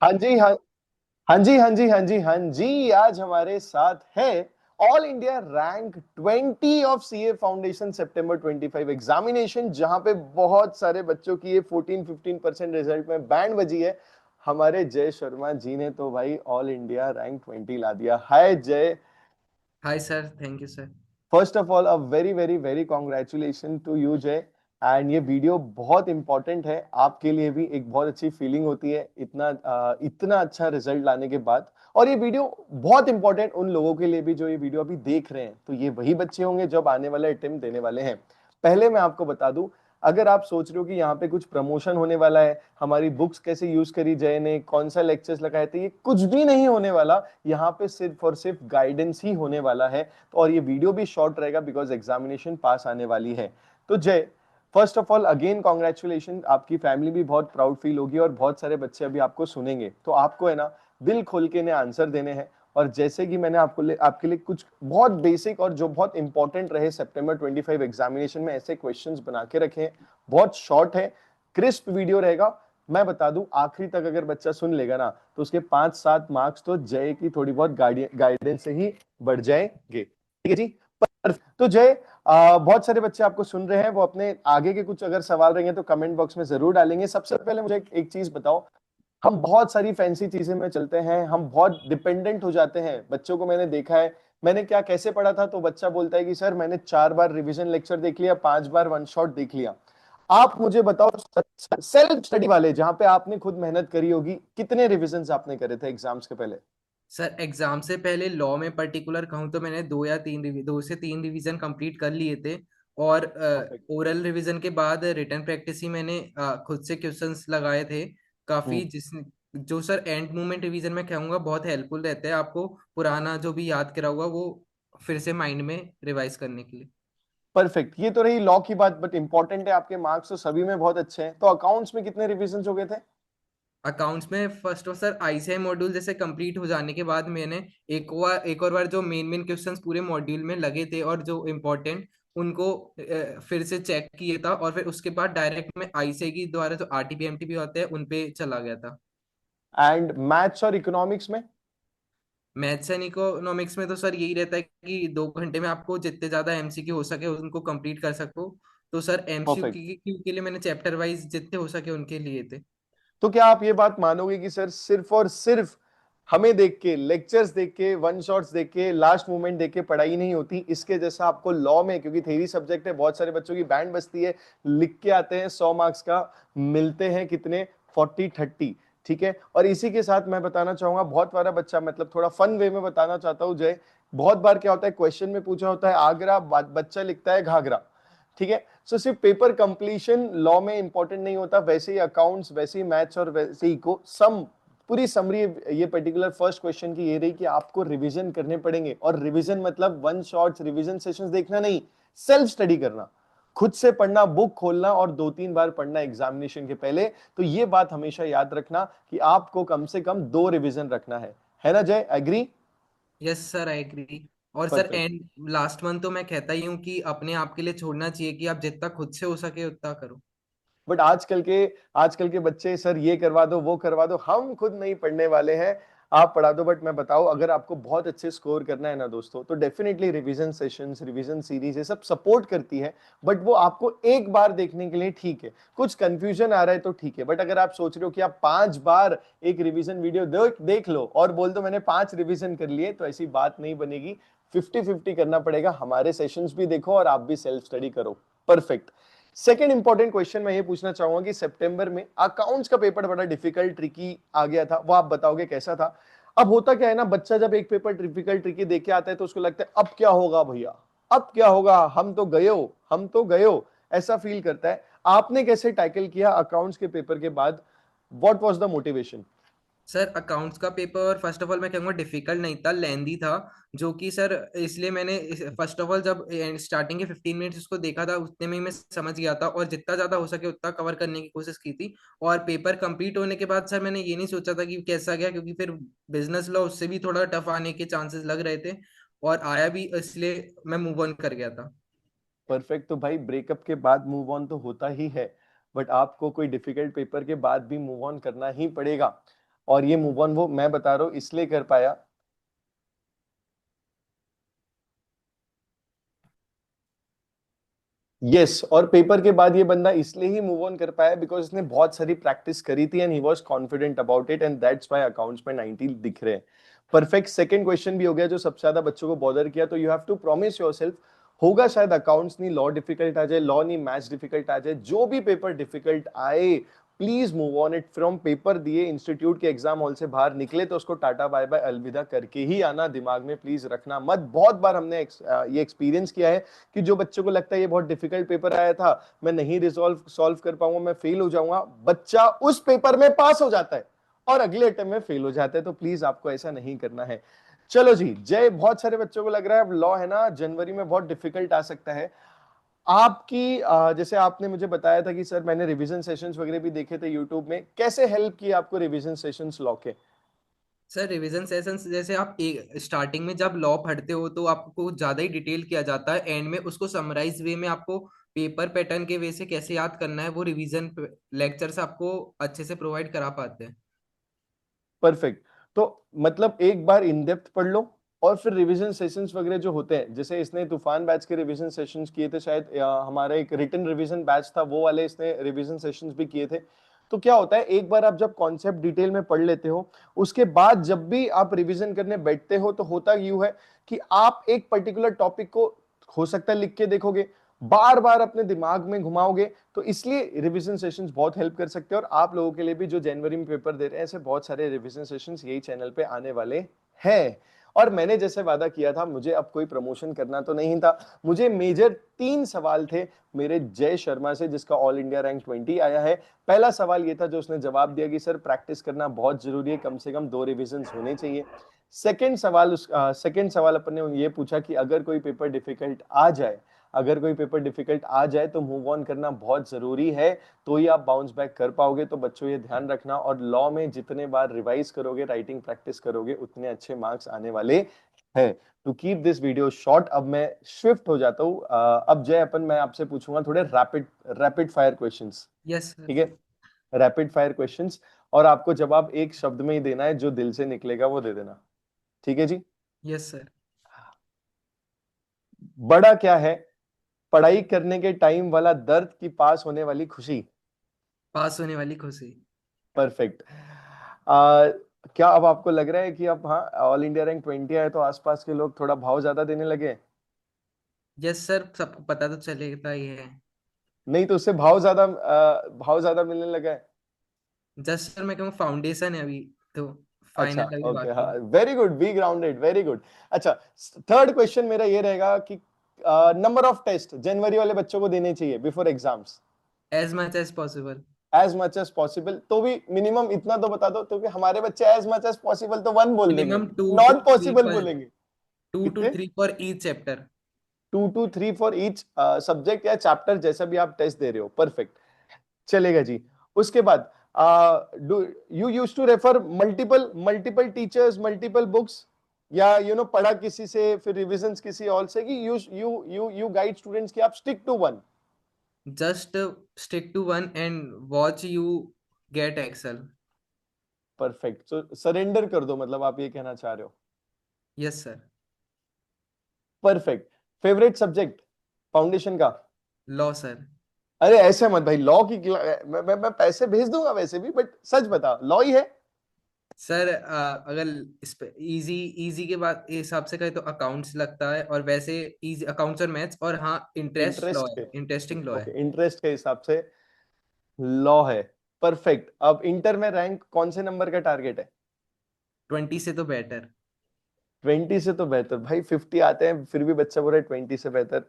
हाँ जी, हाँ। हाँ जी, हाँ जी, हाँ जी, हाँ जी, आज हमारे साथ है all India rank 20 of CA foundation September 25 examination, जहां पे बहुत सारे बच्चों की ये 14-15% रिजल्ट में बैंड बजी है। हमारे जय शर्मा जी ने तो भाई ऑल इंडिया रैंक 20 ला दिया। Hi Jay. Hi sir, thank you sir. First of all a very very very congratulation to you Jay. And ये वीडियो बहुत इंपॉर्टेंट है आपके लिए भी, एक बहुत अच्छी फीलिंग होती है इतना अच्छा रिजल्ट लाने के बाद। और ये वीडियो बहुत इंपॉर्टेंट उन लोगों के लिए भी जो ये वीडियो अभी देख रहे हैं, तो ये वही बच्चे होंगे जब आने वाले अटेम्प्ट देने वाले हैं। पहले मैं आपको बता दूं, अगर आप सोच रहे हो कि यहाँ पे कुछ प्रमोशन होने वाला है, हमारी बुक्स कैसे यूज करी जय ने, कौन सा लेक्चर्स लगाए थे, ये कुछ भी नहीं होने वाला। यहाँ पे सिर्फ और सिर्फ गाइडेंस ही होने वाला है। और ये वीडियो भी शॉर्ट रहेगा बिकॉज एग्जामिनेशन पास आने वाली है। तो जय, first of all again congratulation, आपकी फैमिली भी बहुत प्राउड फील होगी और बहुत सारे बच्चे अभी आपको सुनेंगे, तो आपको है ना दिल खोल के इन्हें आंसर देने हैं। और जैसे कि मैंने आपके लिए कुछ बहुत बेसिक और जो बहुत इंपॉर्टेंट रहे सितंबर 25 एग्जामिनेशन में, ऐसे क्वेश्चंस बना के रखे हैं। बहुत शॉर्ट है, क्रिस्प वीडियो रहेगा। मैं बता दूं, आखिरी तक अगर बच्चा सुन लेगा ना, तो उसके 5-7 मार्क्स तो जय की थोड़ी बहुत गाइडेंस से ही बढ़ जाएंगे। ठीक है जी। तो जय, बहुत सारे बच्चे आपको सुन रहे हैं, वो अपने आगे के कुछ अगर सवाल रहेंगे तो कमेंट बॉक्स में जरूर डालेंगे। सबसे पहले मुझे एक चीज बताओ, हम बहुत सारी फैंसी चीजें में चलते हैं, हम बहुत डिपेंडेंट हो जाते हैं। बच्चों को मैंने देखा है, मैंने क्या कैसे पढ़ा था, तो बच्चा बोलता है कि सर मैंने 4 बार रिवीजन लेक्चर देख लिया, 5 बार वन शॉट देख लिया। आप मुझे बताओ, सेल्फ स्टडी वाले जहां पे आपने खुद मेहनत करी होगी, कितने रिविजन आपने करे थे एग्जाम्स के पहले? सर एग्जाम से पहले लॉ में पर्टिकुलर कहूँ तो मैंने 2 से 3 रिवीजन कंप्लीट कर लिए थे। और परफेक्ट। ओरल रिवीजन के बाद रिटन प्रैक्टिस ही मैंने खुद से क्वेश्चंस लगाए थे काफी, जिस जो सर एंड मोमेंट रिवीजन में कहूँगा बहुत हेल्पफुल रहता है आपको पुराना जो भी याद करा हुआ वो फिर से माइंड में रिवाइज करने के लिए। परफेक्ट, ये तो रही लॉ की बात, बट इंपॉर्टेंट है आपके मार्क्स तो सभी में बहुत अच्छे हैं, तो अकाउंट्स में कितने रिविजन हो गए थे? अकाउंट्स में first of sir ICI module जैसे कंप्लीट हो जाने के बाद मैंने एक और बार जो मेन मेन क्वेश्चंस पूरे मॉड्यूल में लगे थे और जो इम्पोर्टेंट उनको फिर से चेक किए था, और फिर उसके बाद डायरेक्ट में आईसीआई की द्वारा जो आरटीपीएमटी होते हैं उन पे चला गया था। एंड मैथ्स और इकोनॉमिक्स में? मैथ्स एंड इकोनॉमिक्स में तो सर यही रहता है कि 2 घंटे में आपको जितने ज्यादा एमसीक्यू हो सके उनको कंप्लीट कर सको। तो सर परफेक्ट। एमसीक्यू के लिए मैंने चैप्टर वाइज जितने हो सके उनके लिए थे। तो क्या आप ये बात मानोगे कि सर सिर्फ और सिर्फ हमें देख के, लेक्चर्स देख के, वन शॉट्स देख के, लास्ट मोमेंट देख के पढ़ाई नहीं होती, इसके जैसा आपको लॉ में, क्योंकि थेरी सब्जेक्ट है, बहुत सारे बच्चों की बैंड बजती है, लिख के आते हैं 100 मार्क्स का, मिलते हैं कितने, 40-30। ठीक है। और इसी के साथ मैं बताना चाहूंगा, बहुत बार बच्चा, मतलब थोड़ा फन वे में बताना चाहता हूं जय, बहुत बार क्या होता है, क्वेश्चन में पूछा होता है आगरा, बच्चा लिखता है घाघरा। ठीक है। सो सिर्फ पेपर कंप्लीशन लॉ में इंपॉर्टेंट नहीं होता, वैसे ही अकाउंट्स, वैसे ही मैथ्स और वैसे ही को सम, पूरी समरी ये पर्टिकुलर फर्स्ट क्वेश्चन की ये रही कि आपको रिवीजन करने पड़ेंगे। और रिवीजन मतलब वन शॉट्स रिवीजन सेशंस देखना नहीं, सेल्फ स्टडी करना, खुद से पढ़ना, बुक खोलना और 2-3 बार पढ़ना एग्जामिनेशन के पहले। तो ये बात हमेशा याद रखना कि आपको कम से कम 2 रिवीजन रखना है ना Jay, agree? Yes sir, I agree. और sir perfect. And last month तो मैं कहता ही हूँ कि अपने आप के लिए छोड़ना चाहिए कि आप जितना खुद से हो सके उतना करो। बट आजकल के बच्चे, सर ये करवा दो वो करवा दो, हम खुद नहीं पढ़ने वाले हैं, आप पढ़ा दो। बट मैं बताऊं, अगर आपको बहुत अच्छे स्कोर करना है ना दोस्तों, तो definitely revision sessions, revision series ये सब सपोर्ट करती है। बट वो आपको एक बार देखने के लिए ठीक है, कुछ कंफ्यूजन आ रहा है तो ठीक है। बट अगर आप सोच रहे हो कि आप 5 बार एक रिवीजन वीडियो देख लो और बोल दो मैंने 5 रिवीजन कर लिए, तो ऐसी बात नहीं बनेगी। 50-50 करना पड़ेगा, हमारे सेशंस भी देखो और आप भी सेल्फ स्टडी करो। परफेक्ट। सेकेंड इंपॉर्टेंट क्वेश्चन मैं ये पूछना चाहूंगा कि सितंबर में अकाउंट्स का पेपर बड़ा डिफिकल्ट ट्रिकी आ गया था, वो आप बताओगे कैसा था? अब होता क्या है ना, बच्चा जब एक पेपर डिफिकल्ट ट्रिकी देख के आता है तो उसको लगता है अब क्या होगा भैया, अब क्या होगा, हम तो गए हो, ऐसा फील करता है। आपने कैसे टैकल किया अकाउंट्स के पेपर के बाद? What was the motivation? Sir accounts का पेपर फर्स्ट ऑफ ऑल मैं कहूँगा डिफिकल्ट नहीं था, लेंदी था। जो कि सर इसलिए मैंने फर्स्ट ऑफ ऑल जब स्टार्टिंग के 15 मिनट्स उसको देखा था उतने में ही मैं समझ गया था और जितना ज्यादा हो सके उतना कवर करने की कोशिश की थी। और पेपर कंप्लीट होने के बाद सर मैंने ये नहीं सोचा था कि कैसा गया, क्योंकि फिर बिजनेस लॉ उससे भी थोड़ा टफ आने के चांसेस लग रहे थे और आया भी, इसलिए मैं मूव ऑन कर गया था। परफेक्ट। तो भाई ब्रेकअप के बाद मूव ऑन तो होता ही है, बट आपको कोई डिफिकल्ट पेपर के बाद भी मूव ऑन करना ही पड़ेगा। और ये मूव ऑन वो मैं बता रहा हूँ इसलिए कर पाया, यस और पेपर के बाद ये बंदा इसलिए ही मूव ऑन कर पाया बिकॉज इसने बहुत सारी प्रैक्टिस करी थी and he was confident about it and that's why accounts में 90 दिख रहे हैं। परफेक्ट, सेकंड क्वेश्चन भी हो गया जो सबसे ज्यादा बच्चों को बॉदर किया, तो you have to promise yourself, होगा शायद अकाउंट्स नहीं लॉ डिफिकल्ट आ जाए, लॉ नहीं मैथ्स डिफिकल्ट आ जाए, जो भी पेपर डिफिकल्ट आए please move on it from, paper दिए इंस्टीट्यूट के एग्जाम हॉल से बाहर निकले तो उसको टाटा बाय बाय अलविदा करके ही आना, दिमाग में प्लीज रखना मत। बहुत बार हमने ये एक्सपीरियंस किया है कि जो बच्चों को लगता है ये बहुत डिफिकल्ट पेपर आया था, मैं नहीं रिजॉल्व सॉल्व कर पाऊंगा, मैं फेल हो जाऊंगा, बच्चा उस पेपर में पास हो जाता है और अगले अटेम्प्ट में फेल हो जाता है। तो प्लीज आपको ऐसा नहीं करना है। चलो जी जय, बहुत सारे बच्चों को लग रहा है अब लॉ है ना जनवरी में बहुत डिफिकल्ट आ सकता है आपकी, जैसे आपने मुझे बताया था कि सर मैंने रिवीजन सेशंस वगैरह भी देखे थे यूट्यूब में, कैसे हेल्प किए आपको रिवीजन सेशंस लॉ के? सर रिवीजन सेशंस जैसे आप स्टार्टिंग में जब लॉ पढ़ते हो तो आपको ज्यादा ही डिटेल किया जाता है, एंड में उसको समराइज वे में आपको पेपर पैटर्न के वे से कैसे याद करना है वो रिवीजन लेक्चर से आपको अच्छे से प्रोवाइड करा पाते हैं। परफेक्ट। तो मतलब एक बार इन डेप्थ पढ़ लो और फिर रिवीजन सेशंस वगैरह जो होते हैं, जैसे इसने तूफान बैच के रिवीजन सेशंस किए थे शायद, या हमारा एक रिटन रिवीजन बैच था वो वाले इसने रिवीजन सेशंस भी किए थे। तो क्या होता है एक बार आप जब कॉन्सेप्ट डिटेल में पढ़ लेते हो, उसके बाद जब भी आप रिवीजन करने बैठते हो तो होता यूं है कि आप एक पर्टिकुलर टॉपिक को हो सकता है लिख के देखोगे, बार बार अपने दिमाग में घुमाओगे, तो इसलिए रिवीजन सेशंस बहुत हेल्प कर सकते हैं। और आप लोगों के लिए भी जो जनवरी में पेपर दे रहे हैं ऐसे बहुत सारे रिवीजन सेशंस यही चैनल पे आने वाले हैं। और मैंने जैसे वादा किया था, मुझे अब कोई प्रमोशन करना तो नहीं था, मुझे मेजर 3 सवाल थे मेरे जय शर्मा से जिसका ऑल इंडिया रैंक 20 आया है। पहला सवाल ये था जो उसने जवाब दिया कि सर प्रैक्टिस करना बहुत जरूरी है, कम से कम 2 रिविजन होने चाहिए। सेकंड सवाल अपन ने ये पूछा कि अगर कोई पेपर डिफिकल्ट आ जाए, अगर कोई पेपर डिफिकल्ट आ जाए तो मूव ऑन करना बहुत जरूरी है, तो ही आप बाउंस बैक कर पाओगे। तो बच्चों ये ध्यान रखना, और लॉ में जितने बार रिवाइज करोगे, राइटिंग प्रैक्टिस करोगे, उतने अच्छे मार्क्स आने वाले हैं। To keep this video short अब मैं स्विफ्ट हो जाता हूँ। अब जय अपन मैं आपसे पूछूंगा थोड़े rapid rapid fire questions. Yes sir. ठीक है, रैपिड फायर क्वेश्चंस, और आपको जवाब एक शब्द में ही देना है, जो दिल से निकलेगा वो दे देना। ठीक है जी। Yes sir. बड़ा क्या है, पढ़ाई करने के टाइम वाला दर्द की पास होने वाली खुशी। पास होने वाली खुशी। परफेक्ट। क्या अब आपको लग रहा है कि अब हाँ ऑल इंडिया रैंक 20 आए तो आसपास के लोग थोड़ा भाव ज्यादा देने लगे? यस सर, सबको पता तो चलेगा ही है। नहीं तो उससे भाव ज्यादा मिलने लगा है? जस्ट सर मैं कहूँ फाउंडेशन है अभी, तो अच्छा, फाइनल अभी ओके, बाकी हाँ, है। Very good, be grounded, very good. अच्छा, थर्ड क्वेश्चन मेरा ये रहेगा कि नंबर ऑफ टेस्ट जनवरी वाले बच्चों को देने चाहिए before exams? As much as possible. As much as possible, तो भी मिनिमम इतना तो बता दो, तो कि हमारे बच्चे एज मच एज पॉसिबल तो 1 बोल देंगे, minimum two to not three possible four बोलेंगे। टू टू कितने? Three for each chapter. 2 to 3 for each subject या चैप्टर, जैसा भी आप टेस्ट दे रहे हो, परफेक्ट, चलेगा जी। उसके बाद you use to refer multiple multiple teachers, multiple books, या पढ़ा किसी से फिर रिविजन्स किसी और से, कि यू गाइड स्टूडेंट्स कि आप stick to one? Just stick to one and watch you get excel. Perfect, तो सरेंडर कर दो, मतलब आप ये कहना चाह रहे हो? Yes sir. Perfect. Favourite subject foundation का? Law sir. अरे ऐसे मत भाई, लॉ की मैं पैसे भेज दूंगा वैसे भी, बट सच बता, लॉ ही है? सर अगर इस पे इजी इजी के बाद हिसाब से कहे तो अकाउंट्स लगता है, और वैसे इजी अकाउंट्स और मैथ्स, और हाँ इंटरेस्ट लॉ इंटरेस्ट है, के, इंटरेस्टिंग लॉ है। ओके, इंटरेस्ट के हिसाब से लॉ है। परफेक्ट। अब इंटर में रैंक कौन से नंबर का टारगेट है? 20 से तो बेटर। 20 से तो बेहतर भाई, 50 आते हैं फिर भी बच्चा बोल रहा है 20 से बेहतर।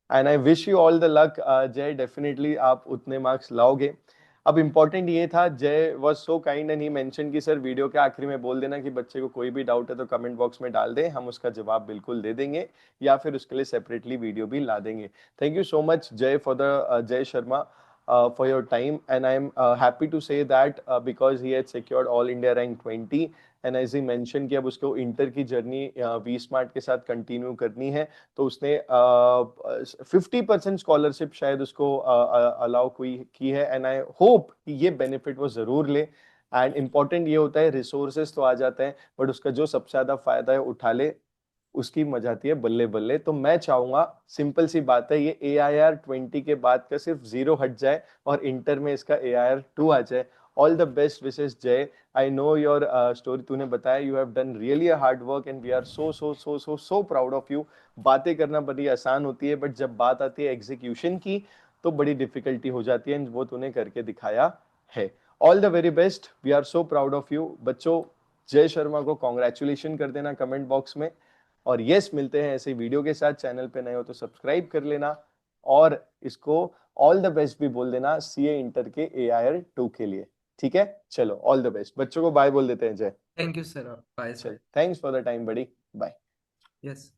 And I wish you all the luck जय, डेफिनेटली आप उतने मार्क्स लाओगे। अब इंपॉर्टेंट ये था, जय was so kind and he mention कि सर वीडियो के आखिरी में बोल देना कि बच्चे को कोई भी डाउट है तो कमेंट बॉक्स में डाल दे, हम उसका जवाब बिल्कुल दे देंगे, या फिर उसके लिए सेपरेटली वीडियो भी ला देंगे। थैंक यू सो मच जय फॉर द जय Sharma for your time, and I'm happy to say that because he had secured all India rank 20, and as ही मेंशन कि अब उसको इंटर की जर्नी वी स्मार्ट के साथ कंटिन्यू करनी है, तो उसने 50% स्कॉलरशिप शायद उसको अलाउ की है, एंड आई होप कि ये बेनिफिट वो जरूर ले। एंड इम्पोर्टेंट ये होता है रिसोर्सेज तो आ जाते हैं, बट उसका जो सबसे ज्यादा फायदा है उठा ले, उसकी मजा आती है बल्ले बल्ले। तो मैं चाहूंगा, सिंपल सी बात है, ये AIR 20 के बाद का सिर्फ 0 हट जाए और इंटर में इसका AIR 2 आ जाए। ऑल द बेस्ट विशेष जय। आई नो योर स्टोरी, तूने बताया you have done really a hard work and we are so so so so so proud of you. बातें करना बड़ी आसान होती है, बट जब बात आती है एग्जीक्यूशन की तो बड़ी डिफिकल्टी हो जाती है, वो तूने करके दिखाया है। All the very best, we are so proud of you. बच्चों, जय शर्मा को कॉन्ग्रेचुलेशन कर देना कमेंट बॉक्स में। और यस, मिलते हैं ऐसे वीडियो के साथ। चैनल पे नए हो तो सब्सक्राइब कर लेना, और इसको ऑल द बेस्ट भी बोल देना CA इंटर के AIR 2 के लिए। ठीक है, चलो ऑल द बेस्ट। बच्चों को बाय बोल देते हैं जय। थैंक यू सर, बाय चल, sir. Thanks for the time बड़ी, बाय। यस।